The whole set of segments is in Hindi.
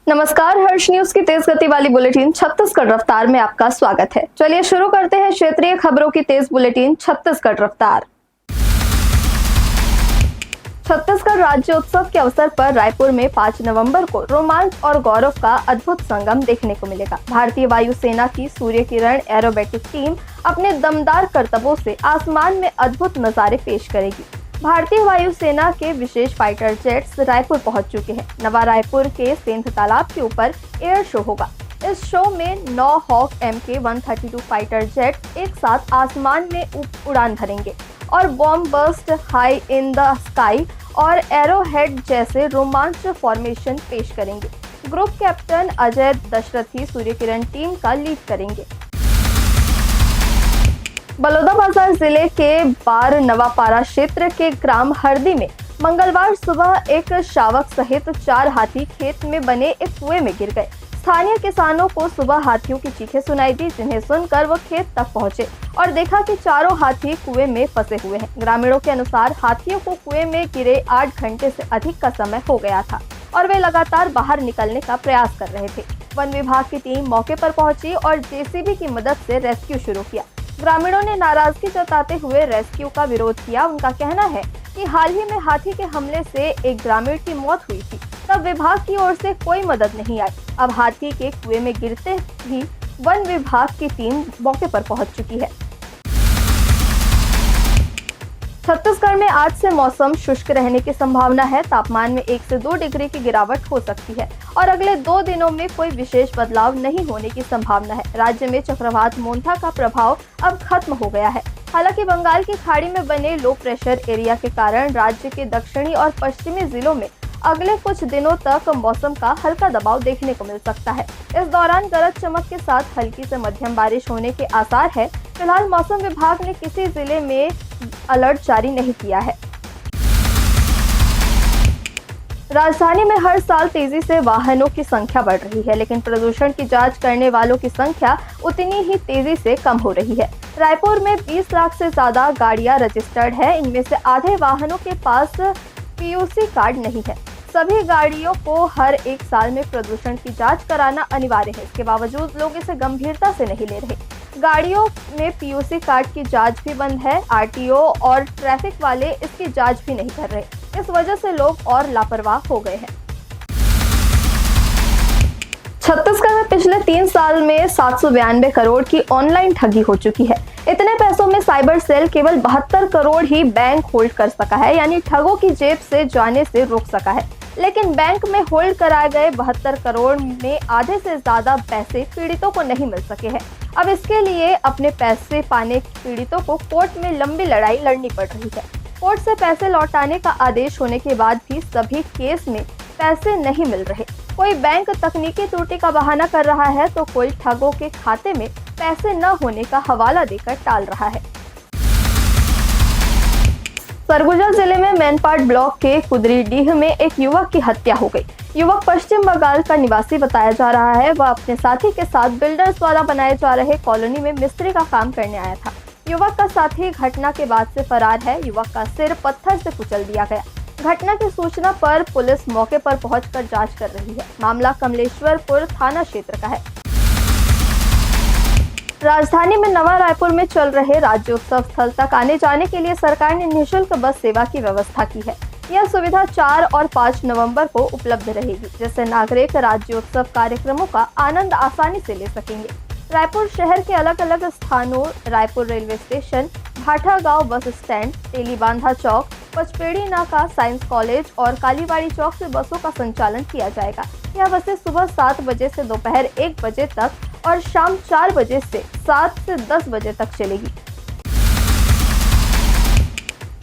नमस्कार, हर्ष न्यूज की तेज गति वाली बुलेटिन छत्तीसगढ़ रफ्तार में आपका स्वागत है। चलिए शुरू करते हैं क्षेत्रीय खबरों की तेज बुलेटिन छत्तीसगढ़ रफ्तार। छत्तीसगढ़ राज्योत्सव के अवसर पर रायपुर में 5 नवंबर को रोमांच और गौरव का अद्भुत संगम देखने को मिलेगा। भारतीय वायुसेना की सूर्य किरण एरोबेटिक टीम अपने दमदार करतबों से आसमान में अद्भुत नजारे पेश करेगी। भारतीय वायुसेना के विशेष फाइटर जेट्स रायपुर पहुंच चुके हैं। नवा रायपुर के सेंध तालाब के ऊपर एयर शो होगा। इस शो में 9 हॉक MK-132 फाइटर जेट एक साथ आसमान में उड़ान भरेंगे और bomb burst, high in the sky और एरो हेड जैसे रोमांच फॉर्मेशन पेश करेंगे। Group captain Ajay Dasharathi Surya Kiran team का लीड करेंगे। बलौदाबाजार जिले के बार नवापारा क्षेत्र के ग्राम हरदी में मंगलवार सुबह एक शावक सहित 4 हाथी खेत में बने एक कुएं में गिर गए। स्थानीय किसानों को सुबह हाथियों की चीखें सुनाई दी, जिन्हें सुनकर वो खेत तक पहुंचे और देखा कि चारों हाथी कुएं में फंसे हुए हैं। ग्रामीणों के अनुसार हाथियों को कुएं में गिरे 8 घंटे से अधिक का समय हो गया था और वे लगातार बाहर निकलने का प्रयास कर रहे थे। वन विभाग की टीम मौके पर पहुंची और JCB की मदद से रेस्क्यू शुरू किया। ग्रामीणों ने नाराजगी जताते हुए रेस्क्यू का विरोध किया। उनका कहना है कि हाल ही में हाथी के हमले से एक ग्रामीण की मौत हुई थी, तब विभाग की ओर से कोई मदद नहीं आई। अब हाथी के कुएं में गिरते ही वन विभाग की टीम मौके पर पहुंच चुकी है। छत्तीसगढ़ में आज से मौसम शुष्क रहने की संभावना है। तापमान में 1 से 2 डिग्री की गिरावट हो सकती है और अगले 2 दिनों में कोई विशेष बदलाव नहीं होने की संभावना है। राज्य में चक्रवात मोंथा का प्रभाव अब खत्म हो गया है। हालांकि बंगाल की खाड़ी में बने लो प्रेशर एरिया के कारण राज्य के दक्षिणी और पश्चिमी जिलों में अगले कुछ दिनों तक मौसम का हल्का दबाव देखने को मिल सकता है। इस दौरान गरज चमक के साथ हल्की से मध्यम बारिश होने के आसार है। फिलहाल मौसम विभाग ने किसी जिले में अलर्ट जारी नहीं किया है। राजधानी में हर साल तेजी से वाहनों की संख्या बढ़ रही है, लेकिन प्रदूषण की जांच करने वालों की संख्या उतनी ही तेजी से कम हो रही है। रायपुर में 20 लाख से ज्यादा गाड़ियां रजिस्टर्ड है। इनमें से आधे वाहनों के पास PUC कार्ड नहीं है। सभी गाड़ियों को हर 1 साल में प्रदूषण की जांच कराना अनिवार्य है। इसके बावजूद लोग इसे गंभीरता से नहीं ले रहे। गाड़ियों में PUC कार्ड की जांच भी बंद है। RTO और ट्रैफिक वाले इसकी जांच भी नहीं कर रहे। इस वजह से लोग और लापरवाह हो गए हैं। छत्तीसगढ़ में पिछले 3 साल में 792 करोड़ की ऑनलाइन ठगी हो चुकी है। इतने पैसों में साइबर सेल केवल 72 करोड़ ही बैंक होल्ड कर सका है, यानी ठगों की जेब से जाने से रोक सका है। लेकिन बैंक में होल्ड कराए गए 72 करोड़ में आधे से ज्यादा पैसे पीड़ितों को नहीं मिल सके हैं। अब इसके लिए अपने पैसे पाने पीड़ितों को कोर्ट में लंबी लड़ाई लड़नी पड़ रही है। कोर्ट से पैसे लौटाने का आदेश होने के बाद भी सभी केस में पैसे नहीं मिल रहे। कोई बैंक तकनीकी त्रुटि का बहाना कर रहा है तो कोई ठगों के खाते में पैसे न होने का हवाला देकर टाल रहा है। सरगुजा जिले में मैनपाट ब्लॉक के कुदरीडीह में एक युवक की हत्या हो गई। युवक पश्चिम बंगाल का निवासी बताया जा रहा है। वह अपने साथी के साथ बिल्डर्स द्वारा बनाए जा रहे कॉलोनी में मिस्त्री का काम करने आया था। युवक का साथी घटना के बाद से फरार है। युवक का सिर पत्थर से कुचल दिया गया। घटना की सूचना पर पुलिस मौके पर पहुंचकर जांच कर रही है। मामला कमलेश्वरपुर थाना क्षेत्र का है। राजधानी में नवा रायपुर में चल रहे राज्योत्सव स्थल तक आने जाने के लिए सरकार ने निःशुल्क बस सेवा की व्यवस्था की है। यह सुविधा 4 और 5 नवंबर को उपलब्ध रहेगी, जिससे नागरिक राज्योत्सव कार्यक्रमों का आनंद आसानी से ले सकेंगे। रायपुर शहर के अलग अलग स्थानों Raipur railway station, Bhathagaon bus stand, Telibandha चौक, पचपेड़ी नाका, साइंस कॉलेज और कालीबाड़ी चौक से बसों का संचालन किया जाएगा। यह बसें सुबह 7 बजे से दोपहर 1 बजे तक और शाम 4 बजे से 7 से 10 बजे तक चलेगी।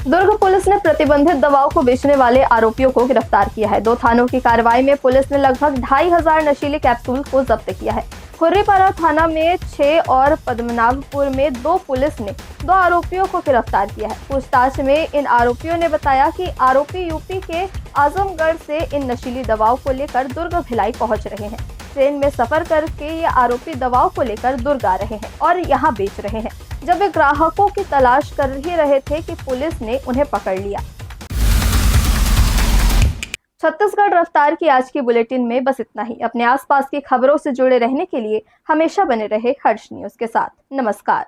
दुर्ग पुलिस ने प्रतिबंधित दवाओं को बेचने वाले आरोपियों को गिरफ्तार किया है। 2 थानों की कार्रवाई में पुलिस ने लगभग 2500 नशीले कैप्सूल को जब्त किया है। खुर्रीपारा थाना में 6 और पद्मनाभपुर में 2 पुलिस ने 2 आरोपियों को गिरफ्तार किया है। पूछताछ में इन आरोपियों ने बताया कि आरोपी यूपी के आजमगढ़ से इन नशीली दवाओं को लेकर दुर्ग भिलाई पहुंच रहे हैं। ट्रेन में सफर करके ये आरोपी दवाओं को लेकर दुर्ग आ रहे हैं और यहाँ बेच रहे हैं। जब वे ग्राहकों की तलाश कर ही रहे थे कि पुलिस ने उन्हें पकड़ लिया। छत्तीसगढ़ रफ्तार की आज की बुलेटिन में बस इतना ही। अपने आसपास की खबरों से जुड़े रहने के लिए हमेशा बने रहे हर्ष न्यूज के साथ। नमस्कार।